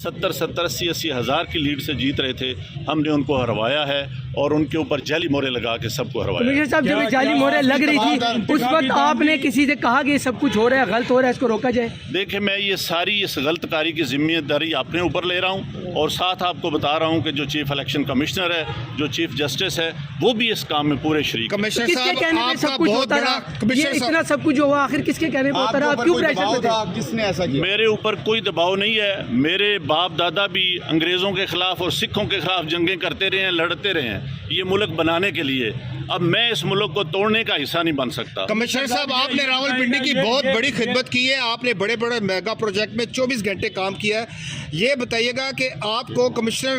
70 80 हज़ार की लीड से जीत रहे थे। हमने उनको हरवाया है और उनके ऊपर जाली मोहरे लगा के सबको हरवाया। कमिश्नर साहब, जब जाली मोहरे लग रही थी उस वक्त आपने किसी से कहा कि ये सब कुछ हो रहा है, गलत हो रहा है, इसको रोका जाए? देखिए, मैं ये सारी इस गलतकारी की जिम्मेदारी अपने ऊपर ले रहा हूँ और साथ आपको बता रहा हूँ कि जो चीफ इलेक्शन कमिश्नर है, जो चीफ जस्टिस है, वो भी इस काम में पूरे शरीक। किसके कहने पे सब कुछ होता रहा? ये इतना सब कुछ हुआ, आखिर किसके कहने पे होता रहा? आप क्यों प्रेशर में थे? किसने ऐसा किया? मेरे ऊपर कोई दबाव नहीं है। मेरे बाप दादा भी अंग्रेज़ों के खिलाफ और सिखों के खिलाफ जंगें करते रहे हैं, लड़ते रहे हैं ये मुल्क बनाने के लिए। अब मैं इस मुल्क को तोड़ने का हिस्सा नहीं बन सकता। कमिश्नर साहब, आपने रावलपिंडी की बहुत बड़ी खिदमत की है। आपने बड़े बड़े मेगा प्रोजेक्ट में 24 घंटे काम किया है। ये बताइएगा कि आपको कमिश्नर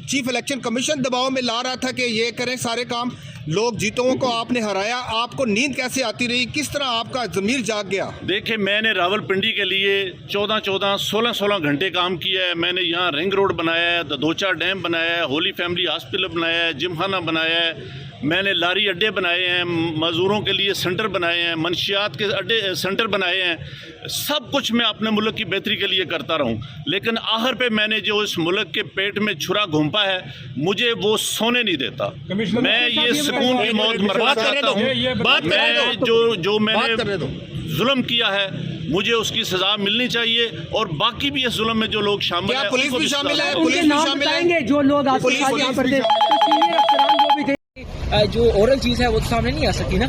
चीफ इलेक्शन कमीशन दबाव में ला रहा था कि ये करें सारे काम, लोग जीतों को आपने हराया, आपको नींद कैसे आती रही? किस तरह आपका ज़मीर जाग गया? देखिए, मैंने रावलपिंडी के लिए 14 16 घंटे काम किया है। मैंने यहाँ रिंग रोड बनाया है, ददोचा डैम बनाया है, होली फैमिली हॉस्पिटल बनाया है, जिमखाना बनाया है, मैंने लारी अड्डे बनाए हैं, मजदूरों के लिए सेंटर बनाए हैं, मंशियात के अड्डे सेंटर बनाए हैं। सब कुछ मैं अपने मुल्क की बेहतरी के लिए करता रहूं, लेकिन आखिर पे मैंने जो इस मुल्क के पेट में छुरा घूंपा है, मुझे वो सोने नहीं देता। मैं ये सुकून की मौत मरना चाहता हूँ। मैं जो मैंने जुल्म किया है, मुझे उसकी सजा मिलनी चाहिए और बाकी भी इस जुल्म में जो लोग शामिल हैं, पुलिस भी शामिल है? उनके नाम बताएंगे जो लोग आपके साथ यहाँ पर थे, सीनियर अफसरान जो भी थे। जो ओरल चीज है वो तो सामने नहीं आ सकती ना।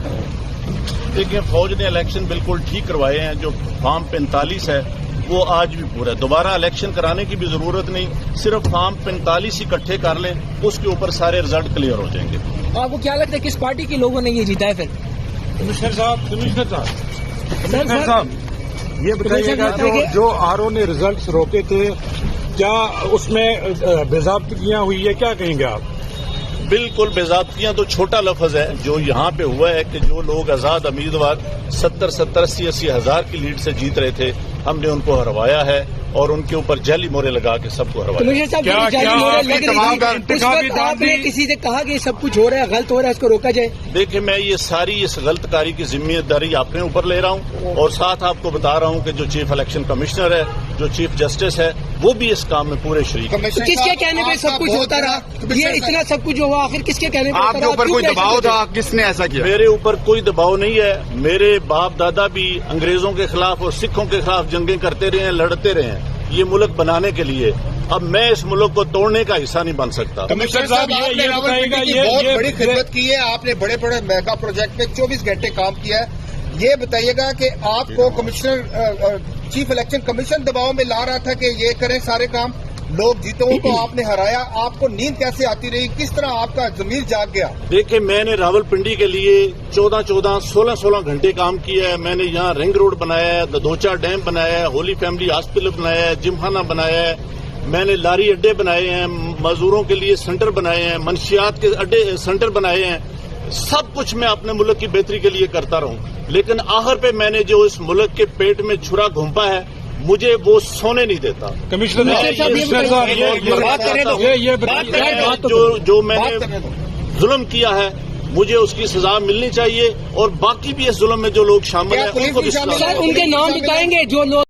देखिए, फौज ने इलेक्शन बिल्कुल ठीक करवाए हैं। जो फॉर्म 45 है वो आज भी पूरा है। दोबारा इलेक्शन कराने की भी जरूरत नहीं, सिर्फ फॉर्म 45 इकट्ठे कर लें, उसके ऊपर सारे रिजल्ट क्लियर हो जाएंगे। आपको क्या लगता है किस पार्टी के लोगों ने ये जीता है फिर? कमिश्नर साहब ये बताइएगा, जो आरओ ने रिजल्ट्स रोके थे, क्या उसमें बेज़ाब्तियां हुई है? क्या कहेंगे आप? बिल्कुल, बेज़ाब्तियां तो छोटा लफ्ज है। जो यहाँ पे हुआ है कि जो लोग आज़ाद उम्मीदवार 70 80 हज़ार की लीड से जीत रहे थे, हमने उनको हरवाया है और उनके ऊपर जाली मोहरे लगा के सबको हरवाया। कमिश्नर साहब, जब जाली मोहरे लग रही थी उस वक्त आपने किसी से कहा कि सब कुछ हो रहा है, गलत हो रहा है, इसको रोका जाए? देखिए, मैं ये सारी इस गलतकारी की जिम्मेदारी अपने ऊपर ले रहा हूँ और साथ आपको बता रहा हूँ कि जो चीफ इलेक्शन कमिश्नर है, जो चीफ जस्टिस है, वो भी इस काम में पूरे शरीक। किसके कहने पे सब कुछ होता रहा? ये इतना सब कुछ हुआ, आखिर किसके कहने पे? आपके ऊपर कोई दबाव था? किसने ऐसा किया? मेरे ऊपर कोई दबाव नहीं है। मेरे बाप दादा भी अंग्रेजों के खिलाफ और सिखों के खिलाफ जंगें करते रहे हैं, लड़ते रहे हैं ये मुल्क बनाने के लिए। अब मैं इस मुल्क को तोड़ने का हिस्सा नहीं बन सकता। कमिश्नर साहब, आपने रावलपिंडी की बहुत बड़ी खिदमत की है। आपने बड़े बड़े मेगा प्रोजेक्ट में 24 घंटे काम किया है। ये बताइएगा कि आपको कमिश्नर चीफ इलेक्शन कमीशन दबाव में ला रहा था कि ये करें सारे काम, लोग जीतों को आपने हराया, आपको नींद कैसे आती रही? किस तरह आपका ज़मीर जाग गया? देखिए, मैंने रावलपिंडी के लिए 14 16 घंटे काम किया है। मैंने यहाँ रिंग रोड बनाया है, ददोचा डैम बनाया है, होली फैमिली हॉस्पिटल बनाया है, जिमखाना बनाया है, मैंने लारी अड्डे बनाए हैं, मजदूरों के लिए सेंटर बनाए हैं, मंशियात के अड्डे सेंटर बनाए हैं। सब कुछ मैं अपने मुल्क की बेहतरी के लिए करता रहूं, लेकिन आखिर पे मैंने जो इस मुल्क के पेट में छुरा घूंपा है, मुझे वो सोने नहीं देता। कमिश्नर साहब, जो मैंने जुल्म किया है, मुझे उसकी सजा मिलनी चाहिए और बाकी भी इस जुल्म में जो लोग शामिल हैं, उनको भी उनके नाम बताएंगे जो लोग